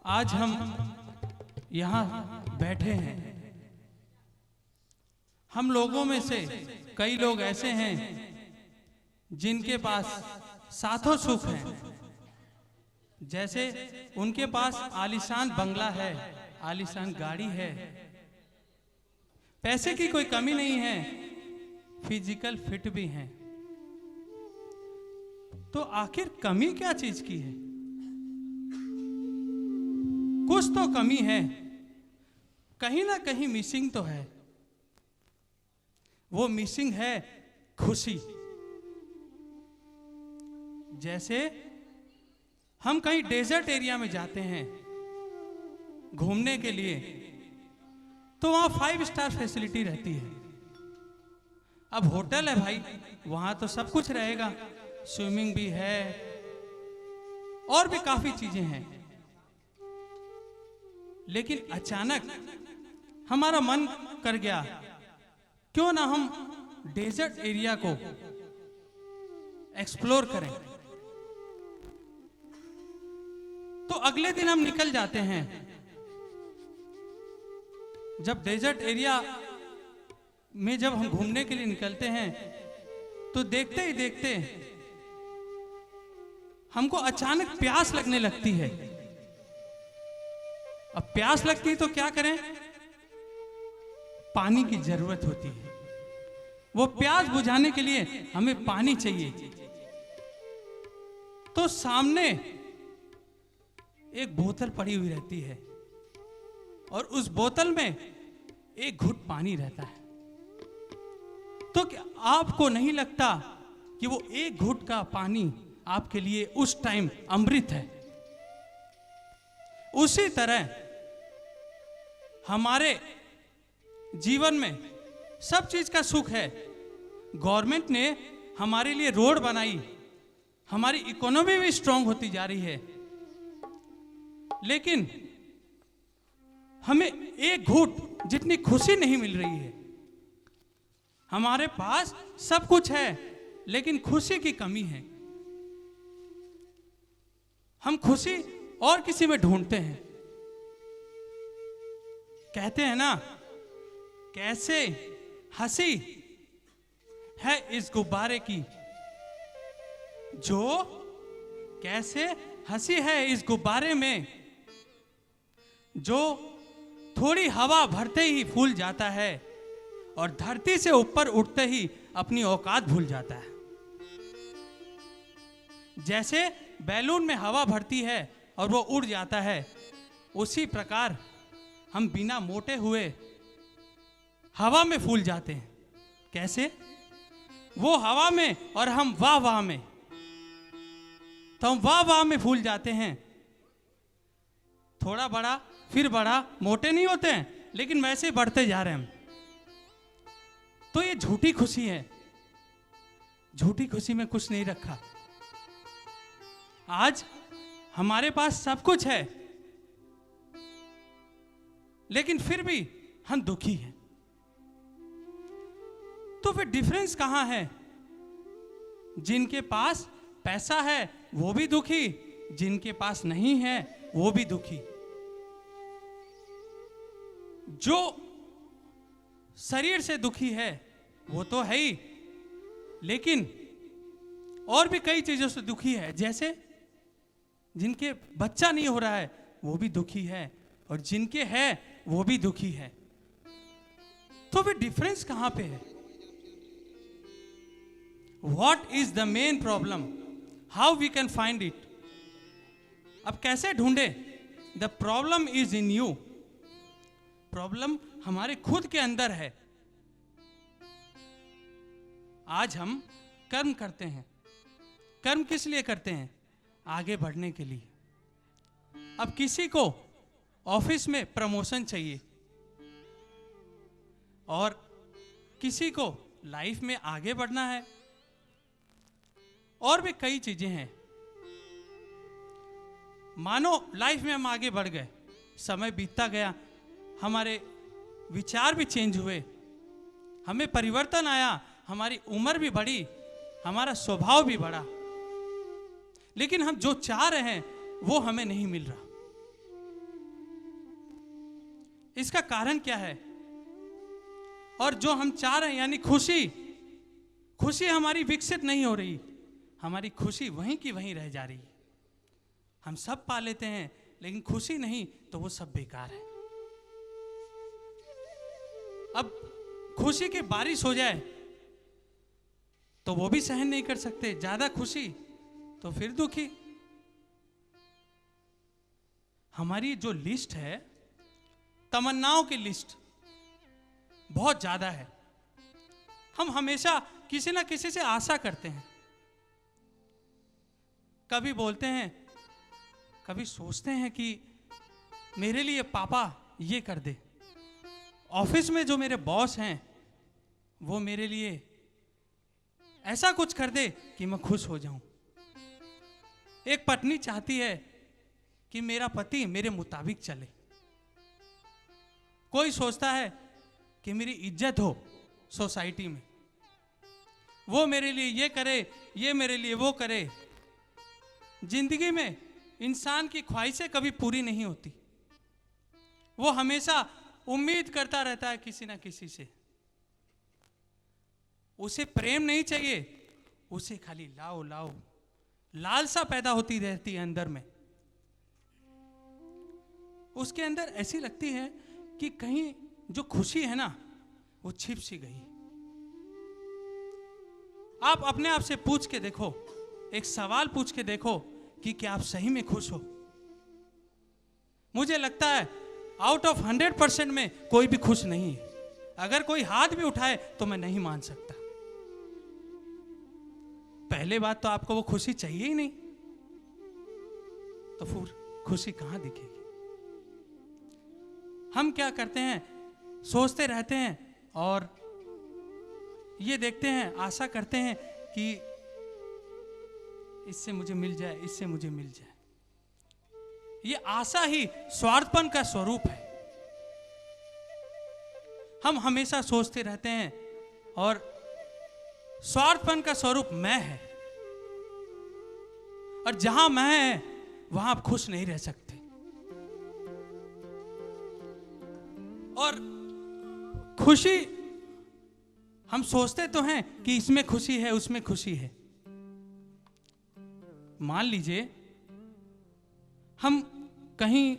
आज हम यहाँ बैठे हैं। हम लोगों में से कई लोग ऐसे हैं जिनके पास सातों सुख हैं। जैसे उनके पास आलीशान बंगला है, आलीशान गाड़ी है, पैसे की कोई कमी नहीं है, फिजिकल फिट भी हैं। तो आखिर कमी क्या चीज की है? कुछ तो कमी है, कहीं ना कहीं मिसिंग तो है। वो मिसिंग है खुशी। जैसे हम कहीं डेजर्ट एरिया में जाते हैं घूमने के लिए, तो वहां 5 स्टार फैसिलिटी रहती है। अब होटल है भाई, वहां तो सब कुछ रहेगा, स्विमिंग भी है और भी काफी चीजें हैं। लेकिन अचानक हमारा मन कर गया, क्यों ना हम डेजर्ट एरिया को एक्सप्लोर करें। तो अगले दिन हम निकल जाते हैं। जब डेजर्ट एरिया में जब हम घूमने के लिए निकलते हैं, तो देखते ही देखते हमको अचानक प्यास लगने लगती है। अब प्यास लगती है तो क्या करें? पानी की जरूरत होती है। वो प्यास बुझाने के लिए हमें पानी चाहिए। तो सामने एक बोतल पड़ी हुई रहती है और उस बोतल में एक घुट पानी रहता है। तो क्या आपको नहीं लगता कि वो एक घुट का पानी आपके लिए उस टाइम अमृत है? उसी तरह हमारे जीवन में सब चीज का सुख है। गवर्नमेंट ने हमारे लिए रोड बनाई, हमारी इकोनॉमी भी स्ट्रांग होती जा रही है, लेकिन हमें एक घूंट जितनी खुशी नहीं मिल रही है। हमारे पास सब कुछ है, लेकिन खुशी की कमी है। हम खुशी और किसी में ढूंढते हैं। कहते हैं ना, कैसे हंसी है इस गुब्बारे की, जो कैसे हंसी है इस गुब्बारे में, जो थोड़ी हवा भरते ही फूल जाता है और धरती से ऊपर उठते ही अपनी औकात भूल जाता है। जैसे बैलून में हवा भरती है और वो उड़ जाता है, उसी प्रकार हम बिना मोटे हुए हवा में फूल जाते हैं। कैसे? वो हवा में और हम वाह वाह में। तो हम वाह वाह में फूल जाते हैं, थोड़ा बड़ा फिर बड़ा, मोटे नहीं होते हैं, लेकिन वैसे बढ़ते जा रहे हैं हम। तो ये झूठी खुशी है। झूठी खुशी में कुछ नहीं रखा। आज हमारे पास सब कुछ है, लेकिन फिर भी हम दुखी हैं। तो फिर डिफरेंस कहां है? जिनके पास पैसा है वो भी दुखी, जिनके पास नहीं है वो भी दुखी। जो शरीर से दुखी है वो तो है ही, लेकिन और भी कई चीजों से दुखी है। जैसे जिनके बच्चा नहीं हो रहा है वो भी दुखी है, और जिनके है वो भी दुखी है। तो फिर डिफरेंस कहां पे है? What is the main problem? How we can find it? अब कैसे ढूंढे? The problem is in you. Problem हमारे खुद के अंदर है। आज हम कर्म करते हैं। कर्म किस लिए करते हैं? आगे बढ़ने के लिए। अब किसी को ऑफिस में प्रमोशन चाहिए, और किसी को लाइफ में आगे बढ़ना है, और भी कई चीजें हैं। मानो लाइफ में हम आगे बढ़ गए, समय बीतता गया, हमारे विचार भी चेंज हुए, हमें परिवर्तन आया, हमारी उम्र भी बढ़ी, हमारा स्वभाव भी बढ़ा, लेकिन हम जो चाह रहे हैं वो हमें नहीं मिल रहा। इसका कारण क्या है? और जो हम चाह रहे हैं यानी खुशी, खुशी हमारी विकसित नहीं हो रही, हमारी खुशी वहीं की वहीं रह जा रही है। हम सब पा लेते हैं लेकिन खुशी नहीं, तो वो सब बेकार है। अब खुशी की बारिश हो जाए तो वो भी सहन नहीं कर सकते, ज्यादा खुशी तो फिर दुखी। हमारी जो लिस्ट है, तमन्नाओं की लिस्ट बहुत ज्यादा है। हम हमेशा किसी ना किसी से आशा करते हैं, कभी बोलते हैं, कभी सोचते हैं कि मेरे लिए पापा ये कर दे, ऑफिस में जो मेरे बॉस हैं वो मेरे लिए ऐसा कुछ कर दे कि मैं खुश हो जाऊं। एक पत्नी चाहती है कि मेरा पति मेरे मुताबिक चले। कोई सोचता है कि मेरी इज्जत हो सोसाइटी में, वो मेरे लिए ये करे, ये मेरे लिए वो करे। जिंदगी में इंसान की ख्वाहिशें कभी पूरी नहीं होती, वो हमेशा उम्मीद करता रहता है किसी ना किसी से। उसे प्रेम नहीं चाहिए, उसे खाली लाओ लाओ, लालसा पैदा होती रहती है अंदर में। उसके अंदर ऐसी लगती है कि कहीं जो खुशी है ना वो छिप सी गई। आप अपने आप से पूछ के देखो, एक सवाल पूछ के देखो कि क्या आप सही में खुश हो? मुझे लगता है आउट ऑफ 100% में कोई भी खुश नहीं है। अगर कोई हाथ भी उठाए तो मैं नहीं मान सकता। पहले बात तो आपको वो खुशी चाहिए ही नहीं, तो फिर खुशी कहां दिखेगी? हम क्या करते हैं, सोचते रहते हैं और ये देखते हैं, आशा करते हैं कि इससे मुझे मिल जाए, इससे मुझे मिल जाए। ये आशा ही स्वार्थपन का स्वरूप है। हम हमेशा सोचते रहते हैं और स्वार्थपन का स्वरूप मैं है, और जहां मैं है वहां आप खुश नहीं रह सकते। और खुशी हम सोचते तो हैं कि इसमें खुशी है, उसमें खुशी है। मान लीजिए हम कहीं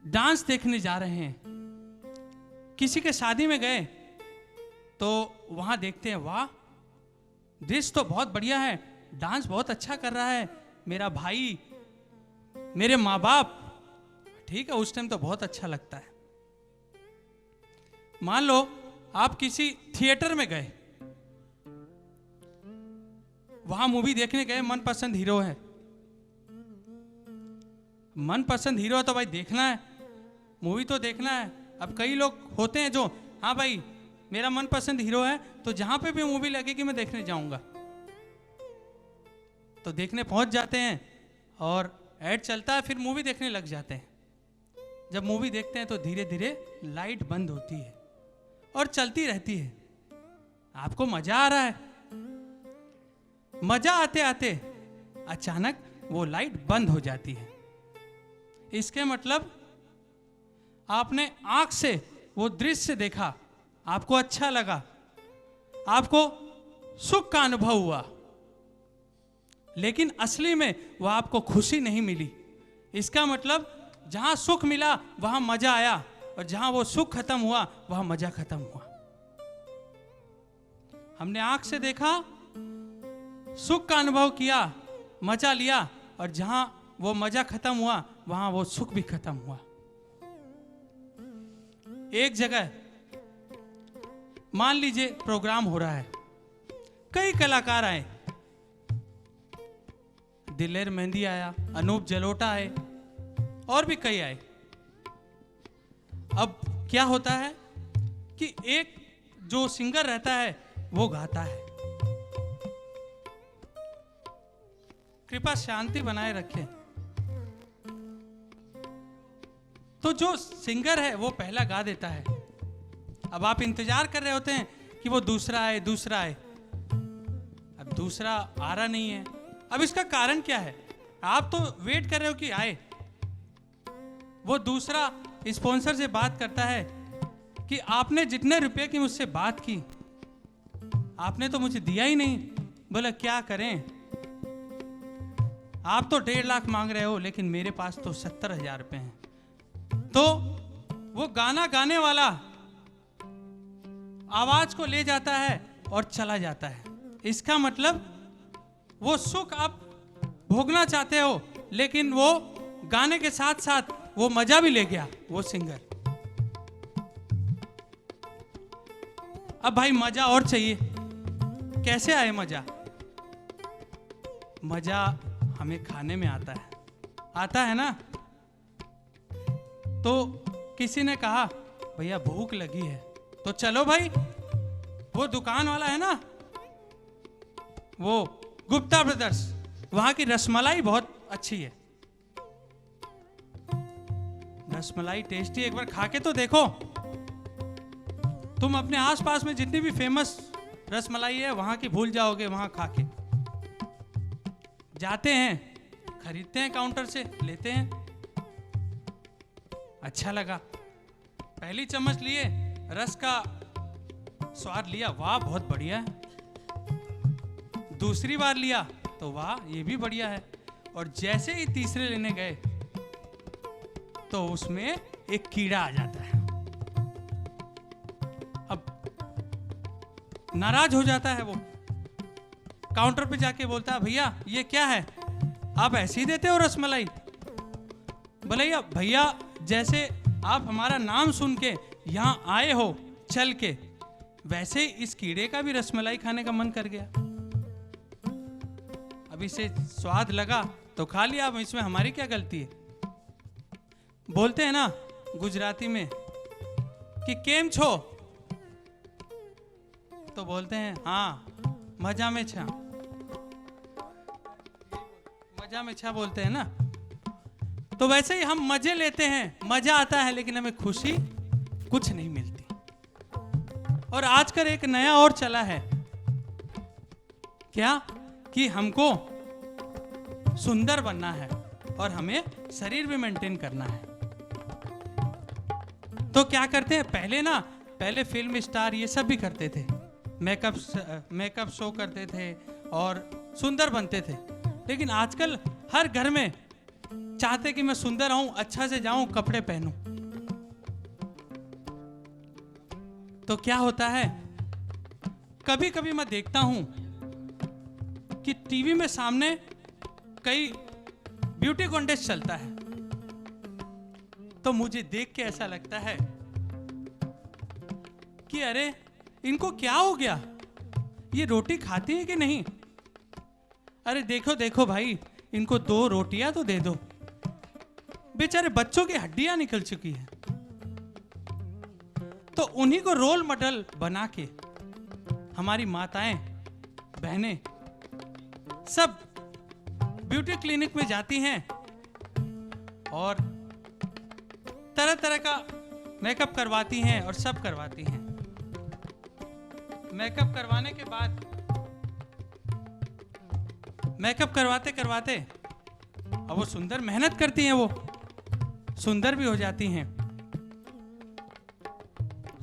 डांस देखने जा रहे हैं, किसी के शादी में गए तो वहां देखते हैं, वाह ड्रेस तो बहुत बढ़िया है, डांस बहुत अच्छा कर रहा है मेरा भाई, मेरे माँ बाप। ठीक है, उस टाइम तो बहुत अच्छा लगता है। मान लो आप किसी थिएटर में गए, वहां मूवी देखने गए, मनपसंद हीरो है। मनपसंद हीरो है तो भाई देखना है, मूवी तो देखना है। अब कई लोग होते हैं जो, हाँ भाई मेरा मनपसंद हीरो है तो जहां पे भी मूवी लगेगी मैं देखने जाऊंगा, तो देखने पहुंच जाते हैं और ऐड चलता है, फिर मूवी देखने लग जाते हैं। जब मूवी देखते हैं तो धीरे धीरे लाइट बंद होती है और चलती रहती है। आपको मजा आ रहा है, मजा आते आते अचानक वो लाइट बंद हो जाती है। इसके मतलब आपने आंख से वो दृश्य देखा, आपको अच्छा लगा, आपको सुख का अनुभव हुआ, लेकिन असली में वह आपको खुशी नहीं मिली। इसका मतलब जहां सुख मिला वहां मजा आया, और जहां वो सुख खत्म हुआ वहां मजा खत्म हुआ। हमने आंख से देखा, सुख का अनुभव किया, मजा लिया, और जहां वो मजा खत्म हुआ वहां वो सुख भी खत्म हुआ। एक जगह मान लीजिए प्रोग्राम हो रहा है, कई कलाकार आए, दिलेर मेहंदी आया, अनूप जलोटा आए, और भी कई आए। अब क्या होता है कि एक जो सिंगर रहता है वो गाता है, कृपया शांति बनाए रखें। तो जो सिंगर है वो पहला गा देता है। अब आप इंतजार कर रहे होते हैं कि वो दूसरा आए, दूसरा आए। अब दूसरा आ रहा नहीं है। अब इसका कारण क्या है? आप तो वेट कर रहे हो कि आए, वो दूसरा स्पॉन्सर से बात करता है कि आपने जितने रुपए की मुझसे बात की, आपने तो मुझे दिया ही नहीं। बोला क्या करें, आप तो 1.5 लाख मांग रहे हो, लेकिन मेरे पास तो 70,000 रुपए हैं। तो वो गाना गाने वाला आवाज को ले जाता है और चला जाता है। इसका मतलब वो सुख आप भोगना चाहते हो, लेकिन वो गाने के साथ साथ वो मजा भी ले गया वो सिंगर। अब भाई मजा और चाहिए। कैसे आए मजा? मजा हमें खाने में आता है ना। तो किसी ने कहा भैया भूख लगी है, तो चलो भाई, वो दुकान वाला है ना, वो गुप्ता ब्रदर्स, वहां की रसमलाई बहुत अच्छी है। रसमलाई टेस्टी, एक बार खा के तो देखो। तुम अपने आसपास में जितनी भी फेमस रसमलाई है वहां की भूल जाओगे। वहां खा के जाते हैं, खरीदते हैं, काउंटर से लेते हैं, अच्छा लगा, पहली चम्मच लिए, रस का स्वाद लिया, वाह बहुत बढ़िया है। दूसरी बार लिया तो वाह ये भी बढ़िया है। और जैसे ही तीसरे लेने गए तो उसमें एक कीड़ा आ जाता है। अब नाराज हो जाता है वो, काउंटर पे जाके बोलता है भैया ये क्या है, आप ऐसे ही देते हो रसमलाई? बोले भैया जैसे आप हमारा नाम सुन के यहाँ आए हो चल के, वैसे ही इस कीड़े का भी रसमलाई खाने का मन कर गया। अब इसे स्वाद लगा तो खा लिया, अब इसमें हमारी क्या गलती है? बोलते हैं ना गुजराती में कि केम छो, तो बोलते हैं हाँ मजा में छा, मजा में छा बोलते हैं ना। तो वैसे ही हम मजे लेते हैं, मजा आता है, लेकिन हमें खुशी कुछ नहीं मिलती। और आजकल एक नया और चला है, क्या कि हमको सुंदर बनना है और हमें शरीर भी मेंटेन करना है। तो क्या करते हैं, पहले फिल्म स्टार ये सब भी करते थे, मेकअप शो करते थे और सुंदर बनते थे। लेकिन आजकल हर घर में चाहते कि मैं सुंदर हूं, अच्छा से जाऊं, कपड़े पहनूं। तो क्या होता है, कभी कभी मैं देखता हूं कि टीवी में सामने कई ब्यूटी कॉन्टेस्ट चलता है, तो मुझे देख के ऐसा लगता है कि अरे इनको क्या हो गया, ये रोटी खाती है कि नहीं? अरे देखो देखो भाई, इनको 2 रोटियां तो दे दो, बेचारे बच्चों की हड्डियां निकल चुकी है। तो उन्हीं को रोल मॉडल बना के हमारी माताएं बहनें सब ब्यूटी क्लिनिक में जाती हैं और तरह तरह का मेकअप करवाती हैं और सब करवाती हैं। मेकअप करवाने के बाद, मेकअप करवाते करवाते अब वो सुंदर मेहनत करती हैं, वो सुंदर भी हो जाती हैं,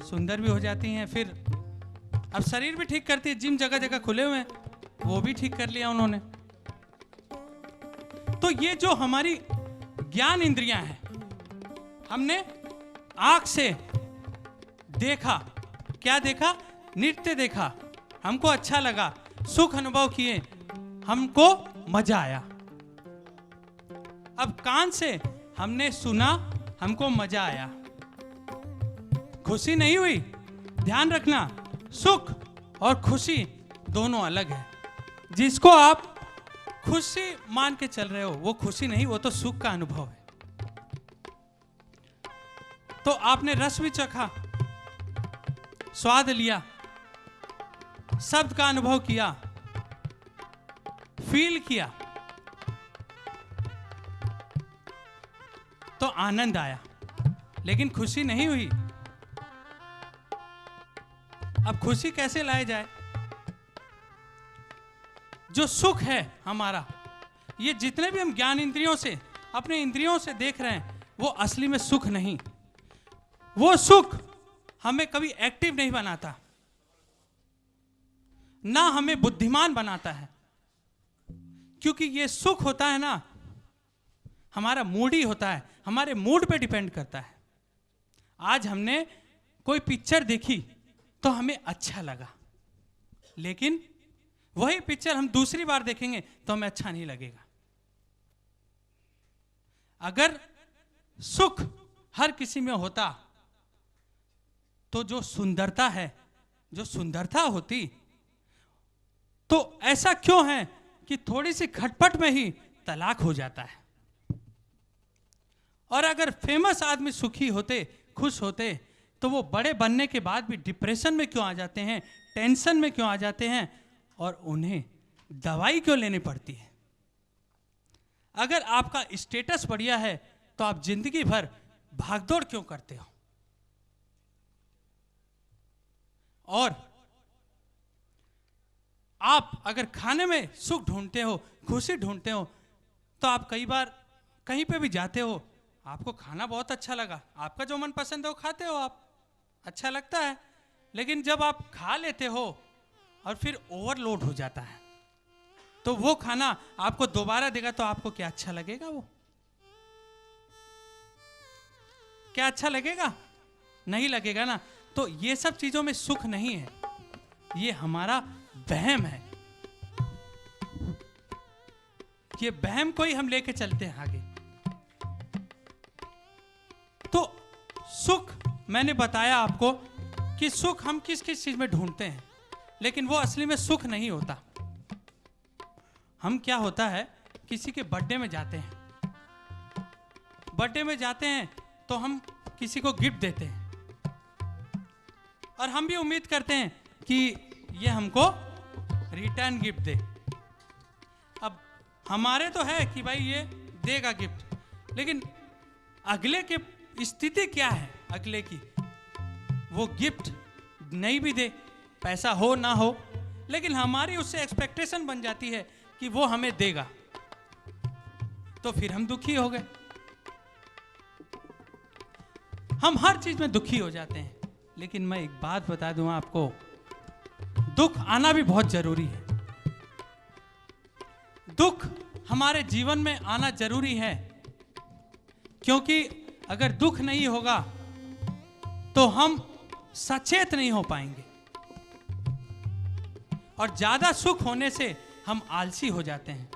सुंदर भी हो जाती हैं। फिर अब शरीर भी ठीक करती है, जिम जगह जगह खुले हुए हैं, वो भी ठीक कर लिया उन्होंने। तो ये जो हमारी ज्ञान इंद्रियां हैं, हमने आंख से देखा, क्या देखा? नृत्य देखा, हमको अच्छा लगा, सुख अनुभव किए, हमको मजा आया। अब कान से हमने सुना, हमको मजा आया, खुशी नहीं हुई। ध्यान रखना, सुख और खुशी दोनों अलग है। जिसको आप खुशी मान के चल रहे हो वो खुशी नहीं, वो तो सुख का अनुभव है। तो आपने रस भी चखा, स्वाद लिया, शब्द का अनुभव किया, फील किया, तो आनंद आया, लेकिन खुशी नहीं हुई। अब खुशी कैसे लाए जाए? जो सुख है हमारा, ये जितने भी हम ज्ञान इंद्रियों से, अपने इंद्रियों से देख रहे हैं, वो असली में सुख नहीं। वो सुख हमें कभी एक्टिव नहीं बनाता, ना हमें बुद्धिमान बनाता है, क्योंकि ये सुख होता है ना, हमारा मूड ही होता है, हमारे मूड पे डिपेंड करता है। आज हमने कोई पिक्चर देखी तो हमें अच्छा लगा, लेकिन वही पिक्चर हम दूसरी बार देखेंगे तो हमें अच्छा नहीं लगेगा। अगर सुख हर किसी में होता तो जो सुंदरता होती, तो ऐसा क्यों है कि थोड़ी सी खटपट में ही तलाक हो जाता है? और अगर फेमस आदमी सुखी होते, खुश होते, तो वो बड़े बनने के बाद भी डिप्रेशन में क्यों आ जाते हैं, टेंशन में क्यों आ जाते हैं, और उन्हें दवाई क्यों लेनी पड़ती है? अगर आपका स्टेटस बढ़िया है तो आप जिंदगी भर भागदौड़ क्यों करते हो? और आप अगर खाने में सुख ढूंढते हो, खुशी ढूंढते हो, तो आप कई बार कहीं पे भी जाते हो, आपको खाना बहुत अच्छा लगा, आपका जो मन पसंद है वो खाते हो आप, अच्छा लगता है, लेकिन जब आप खा लेते हो और फिर ओवरलोड हो जाता है, तो वो खाना आपको दोबारा देगा तो आपको क्या अच्छा लगेगा? वो क्या अच्छा लगेगा? नहीं लगेगा ना। तो ये सब चीजों में सुख नहीं है, ये हमारा वहम है। ये वहम को ही हम लेके चलते हैं आगे। तो सुख, मैंने बताया आपको कि सुख हम किस किस चीज में ढूंढते हैं, लेकिन वो असली में सुख नहीं होता। हम क्या होता है, किसी के बर्थडे में जाते हैं, तो हम किसी को गिफ्ट देते हैं और हम भी उम्मीद करते हैं कि ये हमको रिटर्न गिफ्ट दे। अब हमारे तो है कि भाई ये देगा गिफ्ट, लेकिन अगले की स्थिति क्या है, अगले की, वो गिफ्ट नहीं भी दे, पैसा हो ना हो, लेकिन हमारी उससे एक्सपेक्टेशन बन जाती है कि वो हमें देगा, तो फिर हम दुखी हो गए। हम हर चीज में दुखी हो जाते हैं। लेकिन मैं एक बात बता दूं आपको, दुख आना भी बहुत जरूरी है। दुख हमारे जीवन में आना जरूरी है, क्योंकि अगर दुख नहीं होगा तो हम सचेत नहीं हो पाएंगे, और ज्यादा सुख होने से हम आलसी हो जाते हैं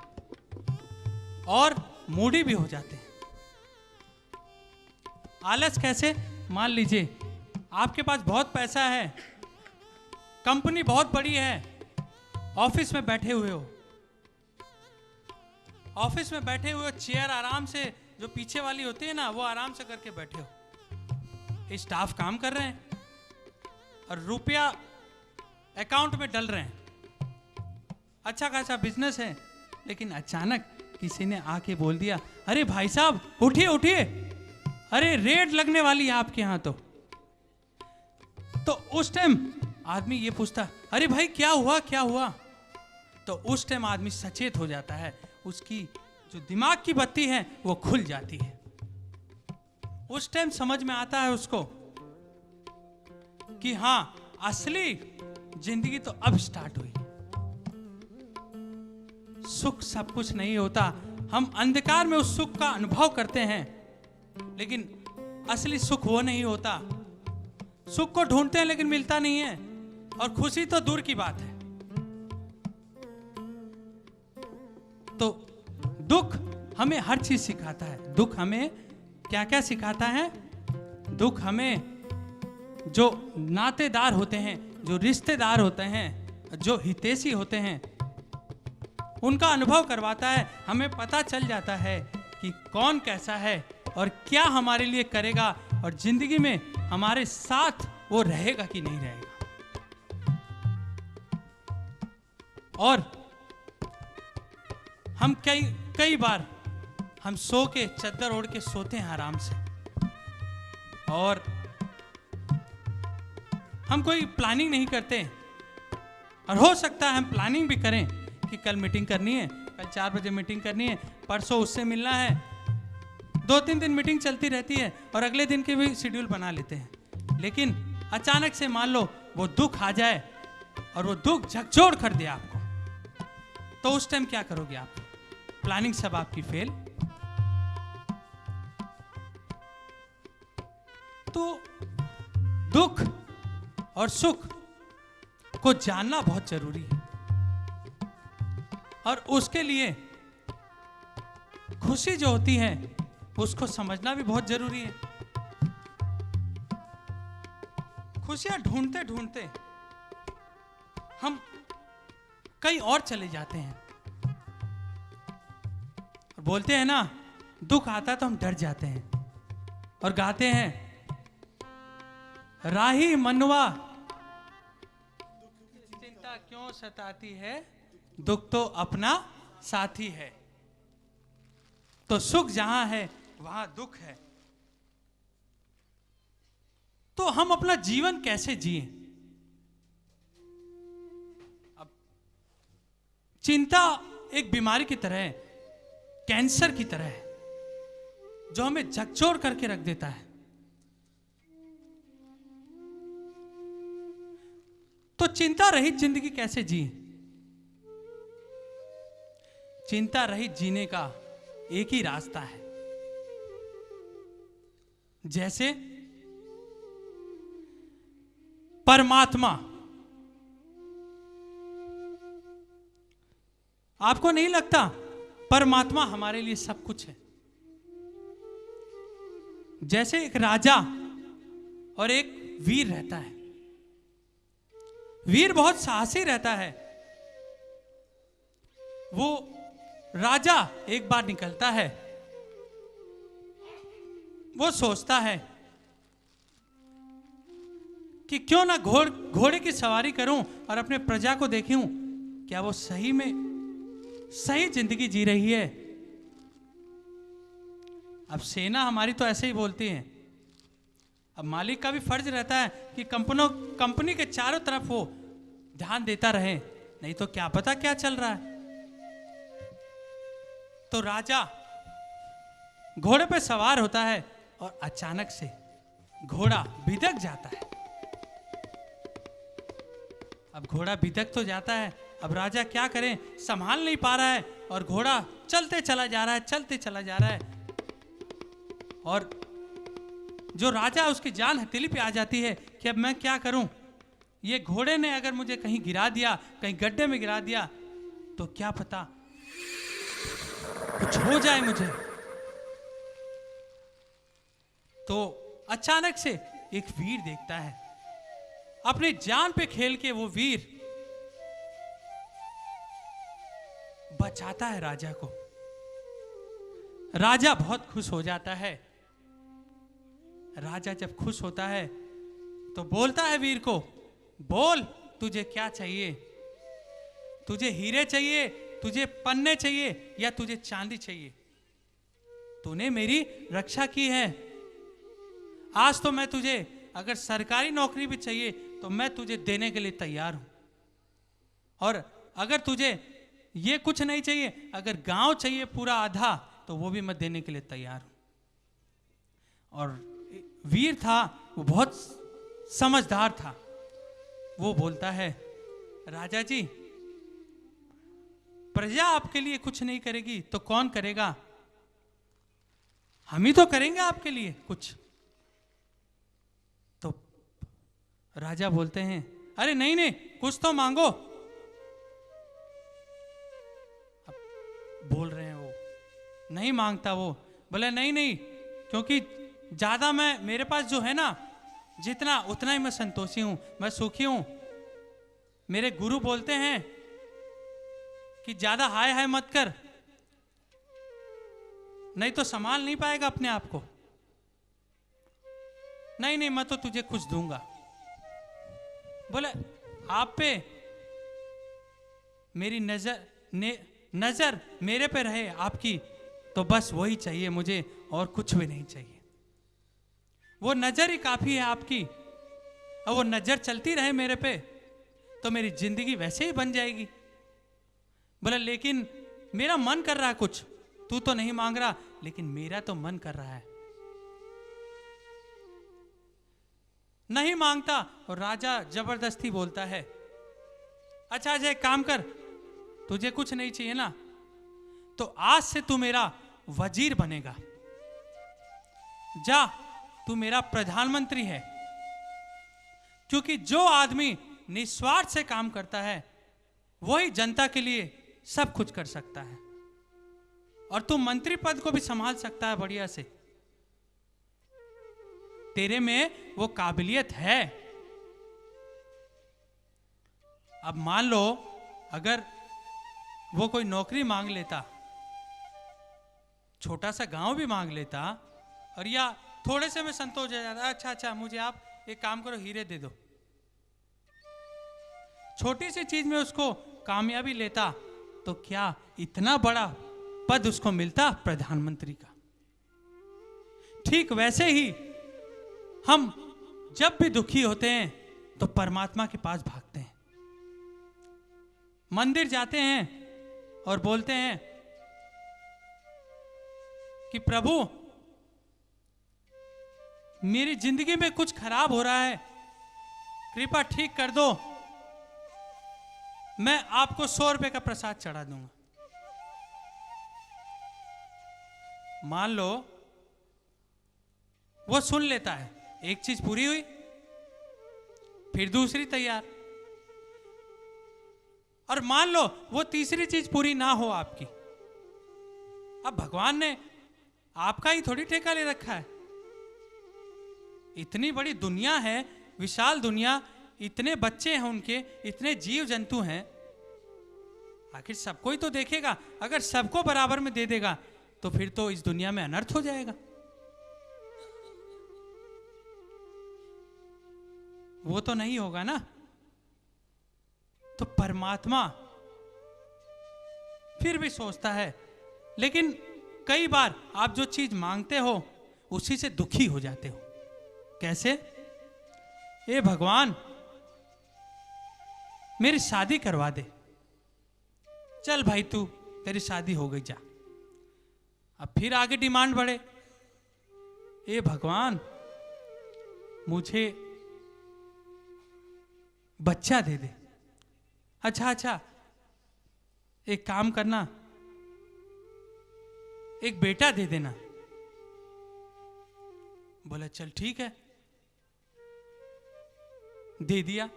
और मूडी भी हो जाते हैं। आलस कैसे? मान लीजिए आपके पास बहुत पैसा है, कंपनी बहुत बड़ी है, ऑफिस में बैठे हुए हो, चेयर आराम से, जो पीछे वाली होती है ना, वो आराम से करके बैठे हो, स्टाफ काम कर रहे हैं और रुपया अकाउंट में डल रहे हैं, अच्छा खासा बिजनेस है, लेकिन अचानक किसी ने आके बोल दिया, अरे भाई साहब उठिए उठिए, अरे रेड लगने वाली है आपके यहां। तो उस टाइम आदमी ये पूछता, अरे भाई क्या हुआ? तो उस टाइम आदमी सचेत हो जाता है, उसकी जो दिमाग की बत्ती है वो खुल जाती है। उस टाइम समझ में आता है उसको कि हाँ, असली जिंदगी तो अब स्टार्ट हुई। सुख सब कुछ नहीं होता, हम अंधकार में उस सुख का अनुभव करते हैं, लेकिन असली सुख वो नहीं होता। सुख को ढूंढते हैं लेकिन मिलता नहीं है, और खुशी तो दूर की बात है। तो दुख हमें हर चीज सिखाता है। दुख हमें क्या क्या सिखाता है? दुख हमें जो नातेदार होते हैं, जो रिश्तेदार होते हैं, जो हितैषी होते हैं, उनका अनुभव करवाता है। हमें पता चल जाता है कि कौन कैसा है और क्या हमारे लिए करेगा, और जिंदगी में हमारे साथ वो रहेगा कि नहीं रहेगा। और हम कई बार हम सो के, चद्दर ओढ़ के सोते हैं आराम से, और हम कोई प्लानिंग नहीं करते। और हो सकता है हम प्लानिंग भी करें कि कल मीटिंग करनी है, कल 4 बजे मीटिंग करनी है, परसों उससे मिलना है, 2-3 दिन मीटिंग चलती रहती है और अगले दिन के भी शेड्यूल बना लेते हैं। लेकिन अचानक से मान लो वो दुख आ जाए और वो दुख झकझोर कर दे आपको, तो उस टाइम क्या करोगे आप? प्लानिंग सब आपकी फेल। तो दुख और सुख को जानना बहुत जरूरी है, और उसके लिए खुशी जो होती है उसको समझना भी बहुत जरूरी है। खुशियां ढूंढते ढूंढते हम कहीं और चले जाते हैं, और बोलते हैं ना, दुख आता है तो हम डर जाते हैं और गाते हैं, राही मनवा चिंता क्यों सताती है, दुख तो अपना साथी है। तो सुख जहां है वहां दुख है। तो हम अपना जीवन कैसे जिए? अब चिंता एक बीमारी की तरह है, कैंसर की तरह है, जो हमें झकझोर करके रख देता है। तो चिंता रहित जिंदगी कैसे जिए? चिंता रहित जीने का एक ही रास्ता है। जैसे परमात्मा, आपको नहीं लगता परमात्मा हमारे लिए सब कुछ है? जैसे एक राजा और एक वीर रहता है। वीर बहुत साहसी रहता है। वो राजा एक बार निकलता है, वो सोचता है कि क्यों ना घोड़े की सवारी करूं और अपने प्रजा को देखूं, क्या वो सही में सही जिंदगी जी रही है। अब सेना हमारी तो ऐसे ही बोलती है। अब मालिक का भी फर्ज रहता है कि कंपनी के चारों तरफ वो ध्यान देता रहे, नहीं तो क्या पता क्या चल रहा है। तो राजा घोड़े पे सवार होता है और अचानक से घोड़ा बिदक जाता है। अब घोड़ा बिदक तो जाता है, अब राजा क्या करे, संभाल नहीं पा रहा है और घोड़ा चलते चला जा रहा है, चलते चला जा रहा है। और जो राजा है उसकी जान हथेली पे आ जाती है कि अब मैं क्या करूं, ये घोड़े ने अगर मुझे कहीं गिरा दिया, कहीं गड्ढे में गिरा दिया, तो क्या पता कुछ हो जाए मुझे। तो अचानक से एक वीर देखता है, अपनी जान पे खेल के वो वीर बचाता है राजा को। राजा बहुत खुश हो जाता है। राजा जब खुश होता है तो बोलता है वीर को, बोल तुझे क्या चाहिए, तुझे हीरे चाहिए, तुझे पन्ने चाहिए या तुझे चांदी चाहिए? तूने मेरी रक्षा की है, आज तो मैं तुझे, अगर सरकारी नौकरी भी चाहिए तो मैं तुझे देने के लिए तैयार हूं। और अगर तुझे ये कुछ नहीं चाहिए, अगर गांव चाहिए पूरा आधा, तो वो भी मैं देने के लिए तैयार हूं। और वीर था, वो बहुत समझदार था। वो बोलता है, राजा जी, प्रजा आपके लिए कुछ नहीं करेगी तो कौन करेगा? हम ही तो करेंगे आपके लिए कुछ। तो राजा बोलते हैं, अरे नहीं नहीं, कुछ तो मांगो। अब बोल रहे हैं वो, नहीं मांगता वो। बोले नहीं नहीं, क्योंकि ज्यादा मेरे पास जो है ना, जितना उतना ही मैं संतोषी हूं, मैं सुखी हूं। मेरे गुरु बोलते हैं कि ज्यादा हाय हाय मत कर, नहीं तो संभाल नहीं पाएगा अपने आप को। नहीं नहीं, मैं तो तुझे कुछ दूंगा। बोले आप पे मेरी नजर मेरे पे रहे आपकी, तो बस वही चाहिए मुझे, और कुछ भी नहीं चाहिए। वो नजर ही काफी है आपकी, और वो नजर चलती रहे मेरे पे तो मेरी जिंदगी वैसे ही बन जाएगी। बोला लेकिन मेरा मन कर रहा है कुछ, तू तो नहीं मांग रहा, लेकिन मेरा तो मन कर रहा है। नहीं मांगता और राजा जबरदस्ती बोलता है, अच्छा अच्छा एक काम कर, तुझे कुछ नहीं चाहिए ना, तो आज से तू मेरा वजीर बनेगा, जा तू मेरा प्रधानमंत्री है। क्योंकि जो आदमी निस्वार्थ से काम करता है वही जनता के लिए सब कुछ कर सकता है, और तू मंत्री पद को भी संभाल सकता है बढ़िया से। तेरे में वो काबिलियत है। अब मान लो अगर वो कोई नौकरी मांग लेता, छोटा सा गांव भी मांग लेता, और या थोड़े से में संतोष हो जाता, अच्छा अच्छा मुझे आप एक काम करो, हीरे दे दो, छोटी सी चीज में उसको कामयाबी लेता, तो क्या इतना बड़ा पद उसको मिलता प्रधानमंत्री का। ठीक वैसे ही हम जब भी दुखी होते हैं तो परमात्मा के पास भागते हैं, मंदिर जाते हैं और बोलते हैं कि प्रभु मेरी जिंदगी में कुछ खराब हो रहा है, कृपा ठीक कर दो, मैं आपको 100 रुपए का प्रसाद चढ़ा दूंगा। मान लो वो सुन लेता है, एक चीज पूरी हुई, फिर दूसरी तैयार, और मान लो वो तीसरी चीज पूरी ना हो आपकी। अब भगवान ने आपका ही थोड़ी ठेका ले रखा है, इतनी बड़ी दुनिया है, विशाल दुनिया, इतने बच्चे हैं उनके, इतने जीव जंतु हैं, आखिर सबको ही तो देखेगा। अगर सबको बराबर में दे देगा तो फिर तो इस दुनिया में अनर्थ हो जाएगा। वो तो नहीं होगा ना। तो परमात्मा फिर भी सोचता है, लेकिन कई बार आप जो चीज मांगते हो उसी से दुखी हो जाते हो। कैसे? ए भगवान मेरी शादी करवा दे, चल भाई तू तेरी शादी हो गई, जा। अब फिर आगे डिमांड बढ़े, ए भगवान मुझे बच्चा दे दे, अच्छा अच्छा एक काम करना, एक बेटा दे देना। बोला चल ठीक है, दे दिया।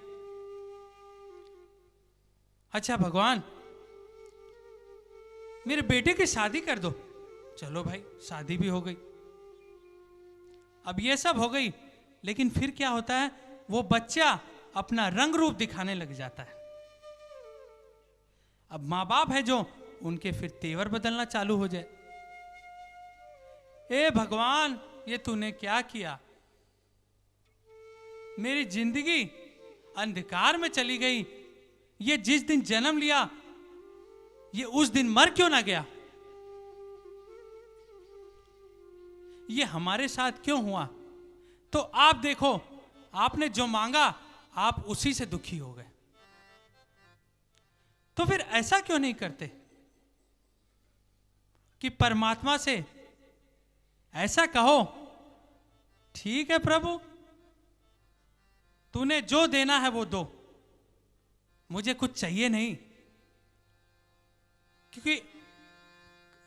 अच्छा भगवान मेरे बेटे की शादी कर दो, चलो भाई शादी भी हो गई। अब ये सब हो गई, लेकिन फिर क्या होता है, वो बच्चा अपना रंग रूप दिखाने लग जाता है। अब मां बाप है जो, उनके फिर तेवर बदलना चालू हो जाए। ए भगवान ये तूने क्या किया, मेरी जिंदगी अंधकार में चली गई, ये जिस दिन जन्म लिया ये उस दिन मर क्यों ना गया, ये हमारे साथ क्यों हुआ। तो आप देखो, आपने जो मांगा आप उसी से दुखी हो गए, तो फिर ऐसा क्यों नहीं करते कि परमात्मा से ऐसा कहो, ठीक है प्रभु तूने जो देना है वो दो, मुझे कुछ चाहिए नहीं। क्योंकि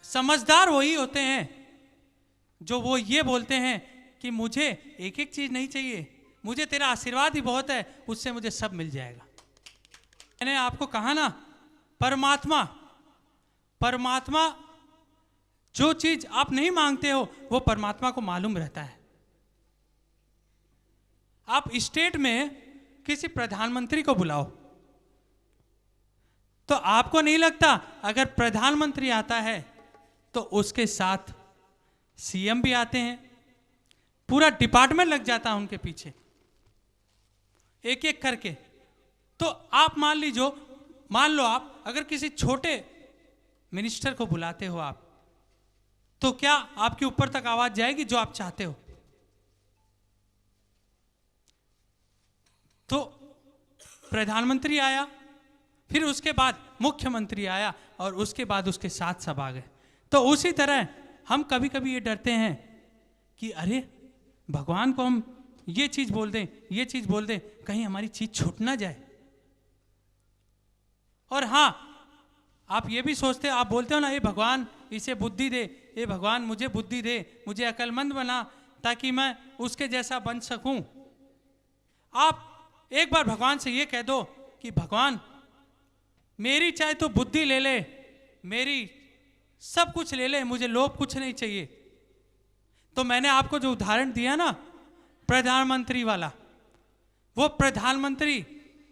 समझदार वही होते हैं जो वो ये बोलते हैं कि मुझे एक एक चीज नहीं चाहिए, मुझे तेरा आशीर्वाद ही बहुत है, उससे मुझे सब मिल जाएगा। मैंने आपको कहा ना, परमात्मा परमात्मा जो चीज आप नहीं मांगते हो वो परमात्मा को मालूम रहता है। आप स्टेट में किसी प्रधानमंत्री को बुलाओ, तो आपको नहीं लगता अगर प्रधानमंत्री आता है तो उसके साथ सीएम भी आते हैं, पूरा डिपार्टमेंट लग जाता है उनके पीछे एक एक करके। तो आप मान लो आप अगर किसी छोटे मिनिस्टर को बुलाते हो आप, तो क्या आपके ऊपर तक आवाज जाएगी जो आप चाहते हो? तो प्रधानमंत्री आया, फिर उसके बाद मुख्यमंत्री आया, और उसके बाद उसके साथ सब आ गए। तो उसी तरह हम कभी कभी ये डरते हैं कि अरे भगवान को हम ये चीज बोल दें, ये चीज बोल दें, कहीं हमारी चीज छूट ना जाए। और हाँ, आप ये भी सोचते, आप बोलते हो ना, ये भगवान इसे बुद्धि दे, ये भगवान मुझे बुद्धि दे, मुझे अक्लमंद बना ताकि मैं उसके जैसा बन सकूं। आप एक बार भगवान से ये कह दो कि भगवान मेरी चाहे तो बुद्धि ले ले, मेरी सब कुछ ले ले, मुझे लोभ कुछ नहीं चाहिए। तो मैंने आपको जो उदाहरण दिया ना प्रधानमंत्री वाला, वो प्रधानमंत्री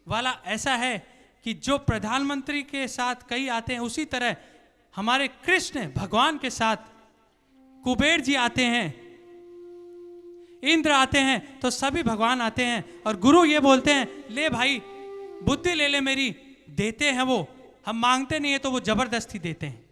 वाला ऐसा है कि जो प्रधानमंत्री के साथ कई आते हैं, उसी तरह हमारे कृष्ण भगवान के साथ कुबेर जी आते हैं, इंद्र आते हैं, तो सभी भगवान आते हैं और गुरु ये बोलते हैं ले भाई बुद्धि ले ले मेरी, देते हैं वो, हम मांगते नहीं है तो वो जबरदस्ती देते हैं।